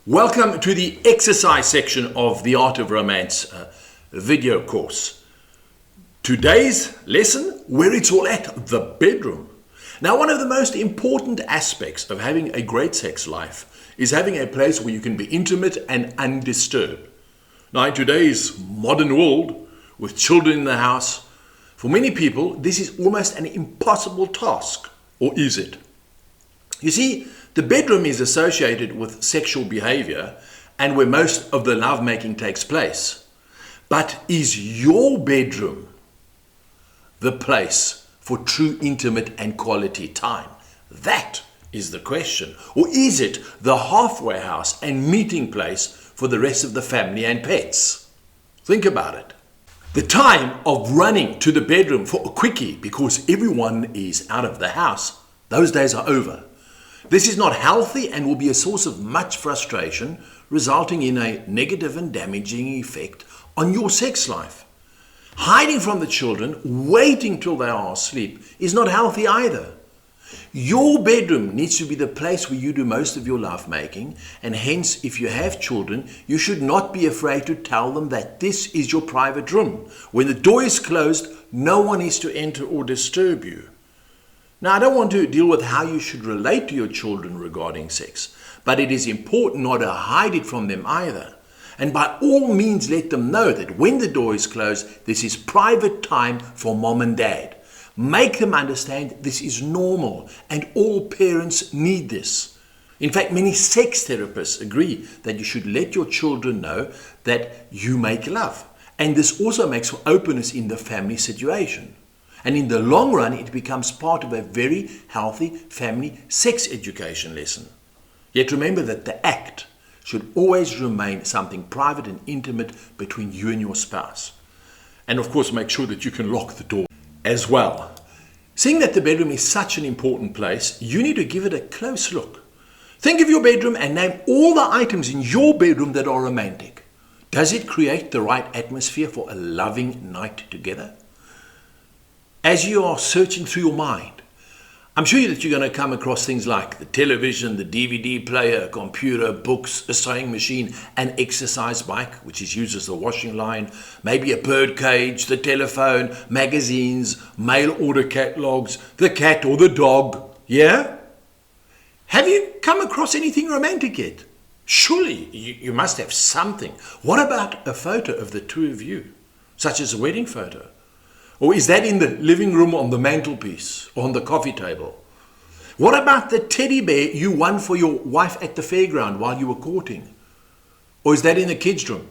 Welcome to the exercise section of the Art of Romance video course. Today's lesson, where it's all at, the bedroom. Now, one of the most important aspects of having a great sex life is having a place where you can be intimate and undisturbed. Now, in today's modern world, with children in the house, for many people, this is almost an impossible task, or is it? You see, the bedroom is associated with sexual behavior and where most of the lovemaking takes place. But is your bedroom the place for true intimate and quality time? That is the question. Or is it the halfway house and meeting place for the rest of the family and pets? Think about it. The time of running to the bedroom for a quickie because everyone is out of the house, those days are over. This is not healthy and will be a source of much frustration, resulting in a negative and damaging effect on your sex life. Hiding from the children, waiting till they are asleep, is not healthy either. Your bedroom needs to be the place where you do most of your lovemaking, and hence, if you have children, you should not be afraid to tell them that this is your private room. When the door is closed, no one is to enter or disturb you. Now, I don't want to deal with how you should relate to your children regarding sex, but it is important not to hide it from them either. And by all means, let them know that when the door is closed, this is private time for mom and dad. Make them understand this is normal and all parents need this. In fact, many sex therapists agree that you should let your children know that you make love. And this also makes for openness in the family situation. And in the long run, it becomes part of a very healthy family sex education lesson. Yet remember that the act should always remain something private and intimate between you and your spouse. And of course, make sure that you can lock the door as well. Seeing that the bedroom is such an important place, you need to give it a close look. Think of your bedroom and name all the items in your bedroom that are romantic. Does it create the right atmosphere for a loving night together? As you are searching through your mind, I'm sure that you're going to come across things like the television, the DVD player, a computer, books, a sewing machine, an exercise bike, which is used as a washing line, maybe a bird cage, the telephone, magazines, mail order catalogs, the cat or the dog. Yeah? Have you come across anything romantic yet? Surely you must have something. What about a photo of the two of you, such as a wedding photo? Or is that in the living room on the mantelpiece or on the coffee table? What about the teddy bear you won for your wife at the fairground while you were courting? Or is that in the kids' room?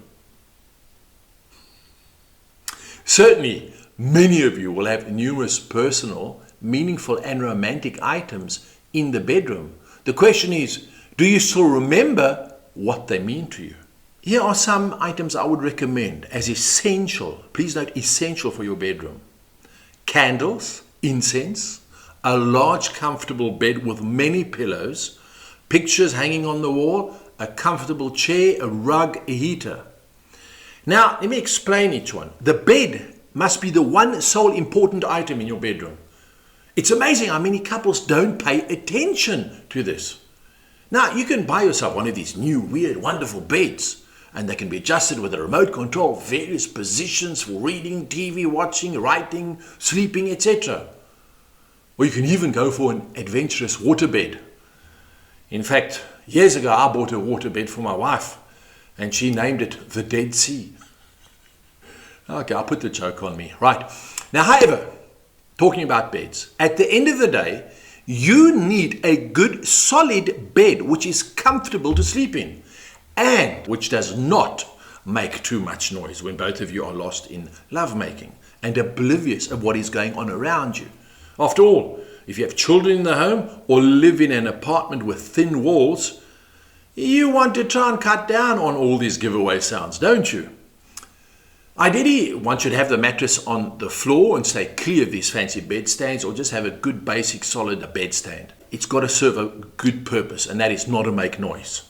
Certainly, many of you will have numerous personal, meaningful and romantic items in the bedroom. The question is, do you still remember what they mean to you? Here are some items I would recommend as essential, please note essential for your bedroom. Candles, incense, a large comfortable bed with many pillows, pictures hanging on the wall, a comfortable chair, a rug, a heater. Now, let me explain each one. The bed must be the one sole important item in your bedroom. It's amazing how many couples don't pay attention to this. Now, you can buy yourself one of these new, weird, wonderful beds. And they can be adjusted with a remote control, various positions for reading, TV watching, writing, sleeping, etc. Or you can even go for an adventurous waterbed. In fact, years ago I bought a waterbed for my wife and she named it the Dead Sea. Okay, I'll put the joke on me. Right. Now, however, talking about beds, at the end of the day, you need a good solid bed which is comfortable to sleep in, and which does not make too much noise when both of you are lost in lovemaking and oblivious of what is going on around you. After all, if you have children in the home or live in an apartment with thin walls, you want to try and cut down on all these giveaway sounds, don't you? Ideally, one should have the mattress on the floor and stay clear of these fancy bedstands, or just have a good basic solid bedstand. It's got to serve a good purpose, and that is not to make noise.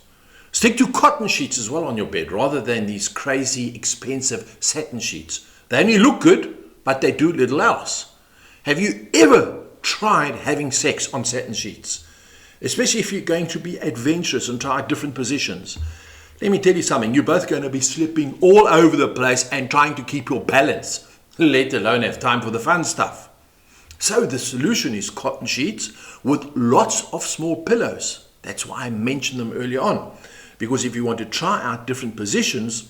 Stick to cotton sheets as well on your bed rather than these crazy expensive satin sheets. They only look good, but they do little else. Have you ever tried having sex on satin sheets? especially if you're going to be adventurous and try different positions. Let me tell you something, you're both going to be slipping all over the place and trying to keep your balance, let alone have time for the fun stuff. So the solution is cotton sheets with lots of small pillows. That's why I mentioned them earlier on, because if you want to try out different positions,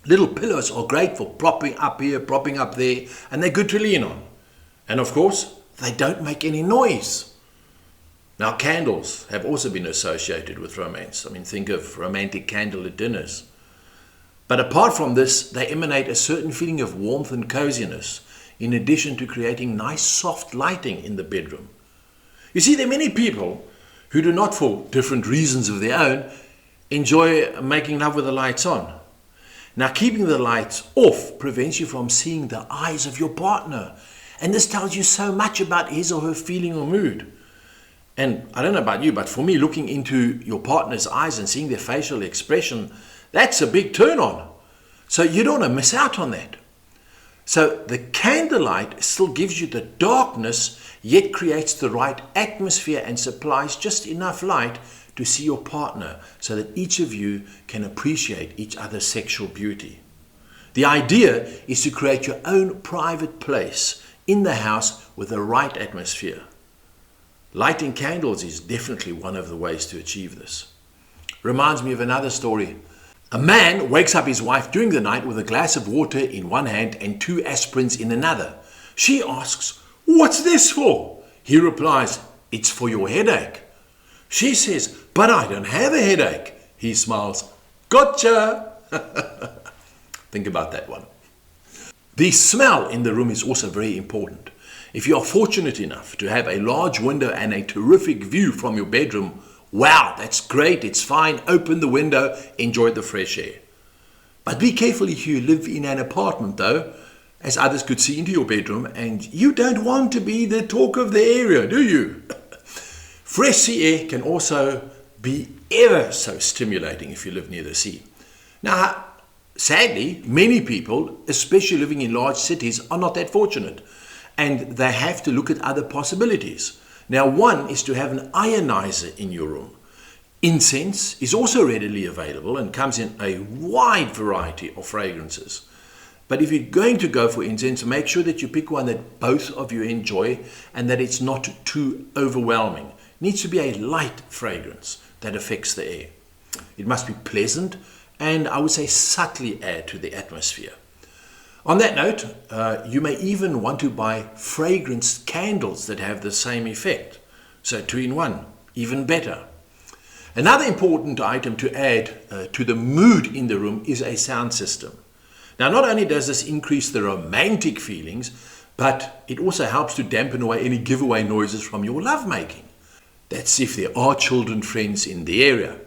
little pillows are great for propping up here, propping up there, and they're good to lean on. And of course, they don't make any noise. Now, candles have also been associated with romance. I mean, think of romantic candlelit dinners. But apart from this, they emanate a certain feeling of warmth and coziness, in addition to creating nice soft lighting in the bedroom. You see, there are many people who do not, for different reasons of their own, enjoy making love with the lights on. Now, keeping the lights off prevents you from seeing the eyes of your partner. And this tells you so much about his or her feeling or mood. And I don't know about you, but for me, looking into your partner's eyes and seeing their facial expression, that's a big turn on. So you don't want to miss out on that. So the candlelight still gives you the darkness, yet creates the right atmosphere and supplies just enough light to see your partner so that each of you can appreciate each other's sexual beauty. The idea is to create your own private place in the house with the right atmosphere. Lighting candles is definitely one of the ways to achieve this. Reminds me of another story. A man wakes up his wife during the night with a glass of water in one hand and 2 aspirins in another. She asks, "What's this for?" He replies, "It's for your headache." She says, "But I don't have a headache." He smiles, "Gotcha!" Think about that one. The smell in the room is also very important. If you are fortunate enough to have a large window and a terrific view from your bedroom, wow, that's great, it's fine, open the window, enjoy the fresh air. But be careful if you live in an apartment though, as others could see into your bedroom, and you don't want to be the talk of the area, do you? Fresh sea air can also be ever so stimulating if you live near the sea. Now, sadly, many people, especially living in large cities, are not that fortunate, and they have to look at other possibilities. Now, one is to have an ionizer in your room. Incense is also readily available and comes in a wide variety of fragrances. But if you're going to go for incense, make sure that you pick one that both of you enjoy and that it's not too overwhelming. It needs to be a light fragrance that affects the air. It must be pleasant and I would say subtly add to the atmosphere. On that note, you may even want to buy fragrance candles that have the same effect. So 2 in 1, even better. Another important item to add to the mood in the room is a sound system. Now, not only does this increase the romantic feelings, but it also helps to dampen away any giveaway noises from your lovemaking. That's if there are children friends in the area.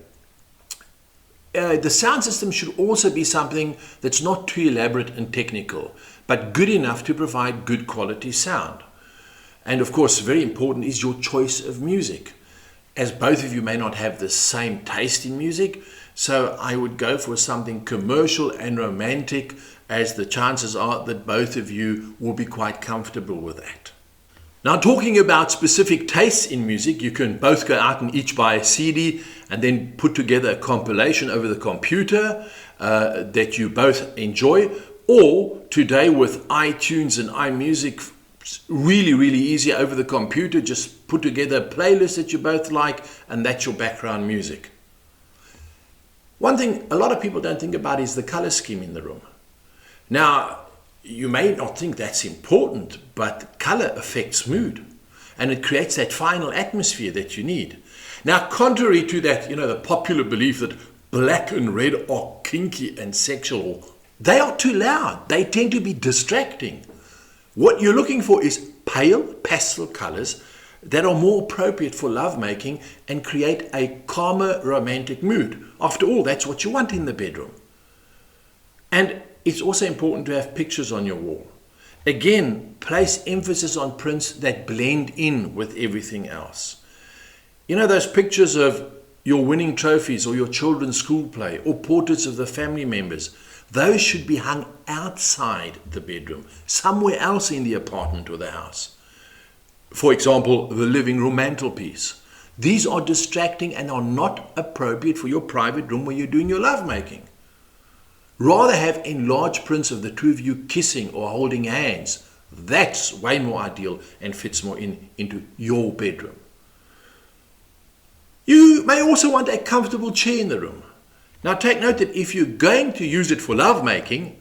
The sound system should also be something that's not too elaborate and technical, but good enough to provide good quality sound. And of course, very important is your choice of music, as both of you may not have the same taste in music. So I would go for something commercial and romantic, as the chances are that both of you will be quite comfortable with that. Now, talking about specific tastes in music, you can both go out and each buy a CD and then put together a compilation over the computer that you both enjoy. Or today with iTunes and iMusic, really, really easy over the computer. Just put together a playlist that you both like and that's your background music. One thing a lot of people don't think about is the color scheme in the room. Now, you may not think that's important, but color affects mood and it creates that final atmosphere that you need. Now, contrary to that, the popular belief that black and red are kinky and sexual, they are too loud. They tend to be distracting. What you're looking for is pale pastel colors that are more appropriate for lovemaking and create a calmer romantic mood. After all, that's what you want in the bedroom. And it's also important to have pictures on your wall. Again, place emphasis on prints that blend in with everything else. Those pictures of your winning trophies or your children's school play or portraits of the family members, those should be hung outside the bedroom, somewhere else in the apartment or the house. For example, the living room mantelpiece. These are distracting and are not appropriate for your private room where you're doing your lovemaking. Rather have enlarged prints of the two of you kissing or holding hands. That's way more ideal and fits more into your bedroom. You may also want a comfortable chair in the room. Now take note that if you're going to use it for lovemaking,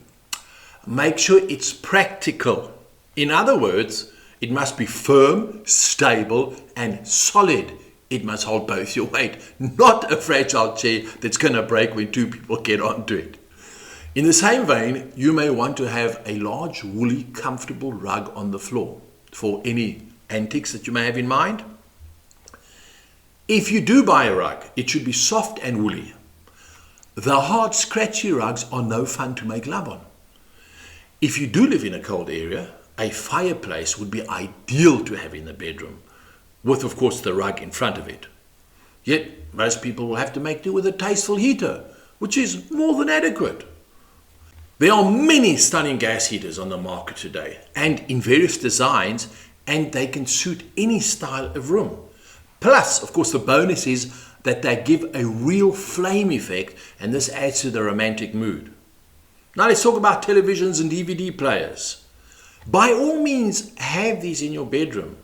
make sure it's practical. In other words, it must be firm, stable, and solid. It must hold both your weight, not a fragile chair that's going to break when two people get onto it. In the same vein, you may want to have a large, woolly, comfortable rug on the floor for any antiques that you may have in mind. If you do buy a rug, it should be soft and woolly. The hard, scratchy rugs are no fun to make love on. If you do live in a cold area, a fireplace would be ideal to have in the bedroom, with, of course, the rug in front of it. Yet, most people will have to make do with a tasteful heater, which is more than adequate. There are many stunning gas heaters on the market today, and in various designs, and they can suit any style of room. Plus, of course, the bonus is that they give a real flame effect, and this adds to the romantic mood. Now let's talk about televisions and DVD players. By all means, have these in your bedroom,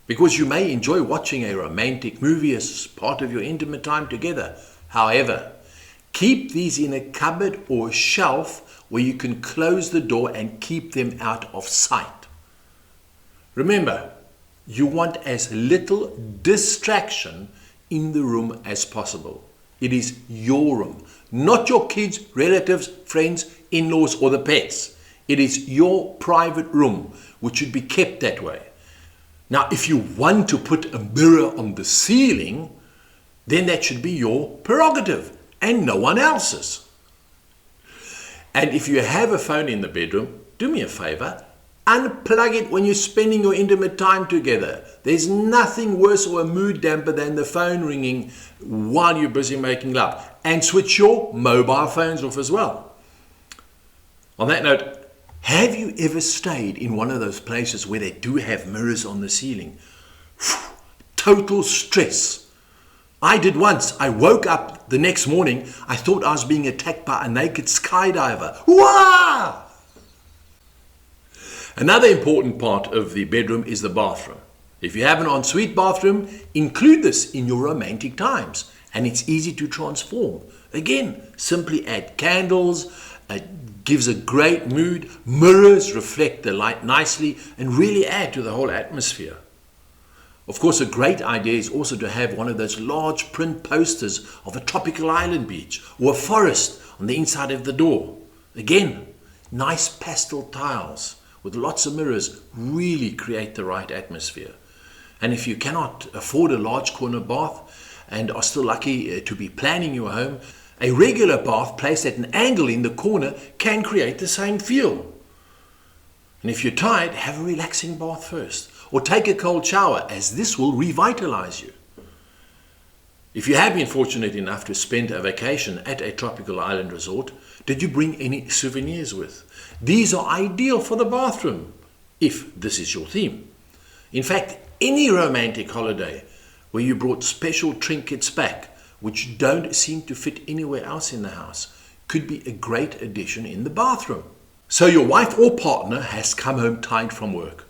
because you may enjoy watching a romantic movie as part of your intimate time together. However, keep these in a cupboard or shelf where you can close the door and keep them out of sight. Remember, you want as little distraction in the room as possible. It is your room, not your kids, relatives, friends, in-laws, or the pets. It is your private room, which should be kept that way. Now, if you want to put a mirror on the ceiling, then that should be your prerogative and no one else's. And if you have a phone in the bedroom, do me a favor, unplug it when you're spending your intimate time together. There's nothing worse or a mood damper than the phone ringing while you're busy making love. And switch your mobile phones off as well. On that note, have you ever stayed in one of those places where they do have mirrors on the ceiling? Total stress. I did once. I woke up the next morning. I thought I was being attacked by a naked skydiver. Wah! Another important part of the bedroom is the bathroom. If you have an ensuite bathroom, include this in your romantic times, and it's easy to transform. Again, simply add candles. It gives a great mood. Mirrors reflect the light nicely and really add to the whole atmosphere. Of course, a great idea is also to have one of those large print posters of a tropical island beach or a forest on the inside of the door. Again, nice pastel tiles with lots of mirrors really create the right atmosphere. And if you cannot afford a large corner bath and are still lucky to be planning your home, a regular bath placed at an angle in the corner can create the same feel. And if you're tired, have a relaxing bath first, or take a cold shower, as this will revitalize you. If you have been fortunate enough to spend a vacation at a tropical island resort, did you bring any souvenirs with? These are ideal for the bathroom, if this is your theme. In fact, any romantic holiday where you brought special trinkets back, which don't seem to fit anywhere else in the house, could be a great addition in the bathroom. So your wife or partner has come home tired from work.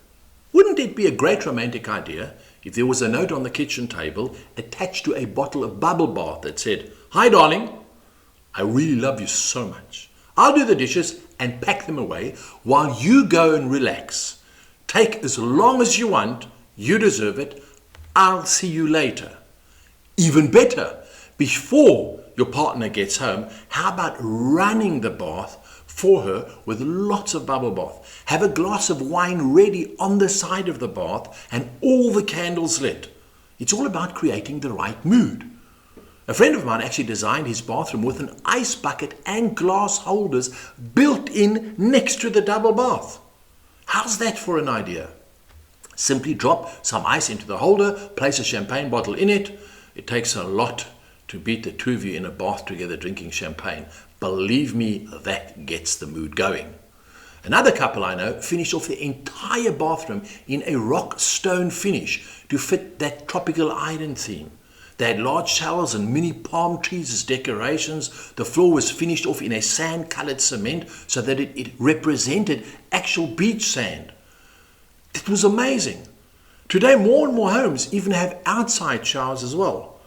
Wouldn't it be a great romantic idea if there was a note on the kitchen table attached to a bottle of bubble bath that said, "Hi darling, I really love you so much. I'll do the dishes and pack them away while you go and relax. Take as long as you want, you deserve it. I'll see you later." Even better, before your partner gets home, how about running the bath for her with lots of bubble bath? Have a glass of wine ready on the side of the bath and all the candles lit. It's all about creating the right mood. A friend of mine actually designed his bathroom with an ice bucket and glass holders built in next to the double bath. How's that for an idea? Simply drop some ice into the holder, place a champagne bottle in it. It takes a lot to beat the two of you in a bath together drinking champagne. Believe me, that gets the mood going. Another couple I know finished off the entire bathroom in a rock stone finish to fit that tropical island theme. They had large showers and mini palm trees as decorations. The floor was finished off in a sand-colored cement so that it represented actual beach sand. It was amazing. Today, more and more homes even have outside showers as well.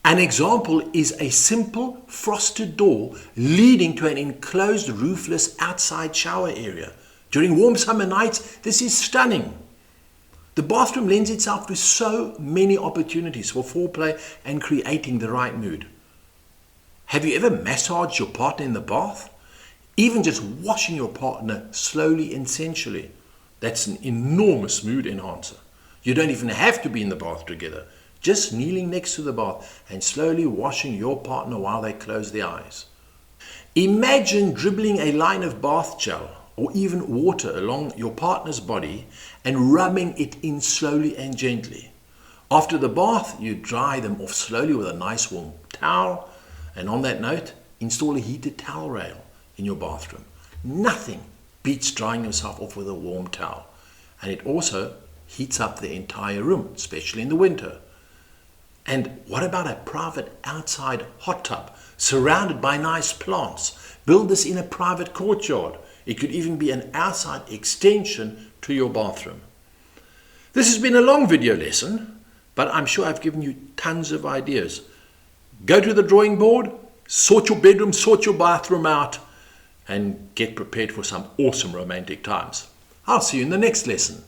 An example is a simple frosted door leading to an enclosed roofless outside shower area. During warm summer nights, this is stunning. The bathroom lends itself to so many opportunities for foreplay and creating the right mood. Have you ever massaged your partner in the bath? Even just washing your partner slowly and sensually. That's an enormous mood enhancer. You don't even have to be in the bath together. Just kneeling next to the bath and slowly washing your partner while they close their eyes. Imagine dribbling a line of bath gel or even water along your partner's body and rubbing it in slowly and gently. After the bath, you dry them off slowly with a nice warm towel, and on that note, install a heated towel rail in your bathroom. Nothing beats drying yourself off with a warm towel, and it also heats up the entire room, especially in the winter. And what about a private outside hot tub surrounded by nice plants? Build this in a private courtyard. It could even be an outside extension to your bathroom. This has been a long video lesson, but I'm sure I've given you tons of ideas. Go to the drawing board, sort your bedroom, sort your bathroom out, and get prepared for some awesome romantic times. I'll see you in the next lesson.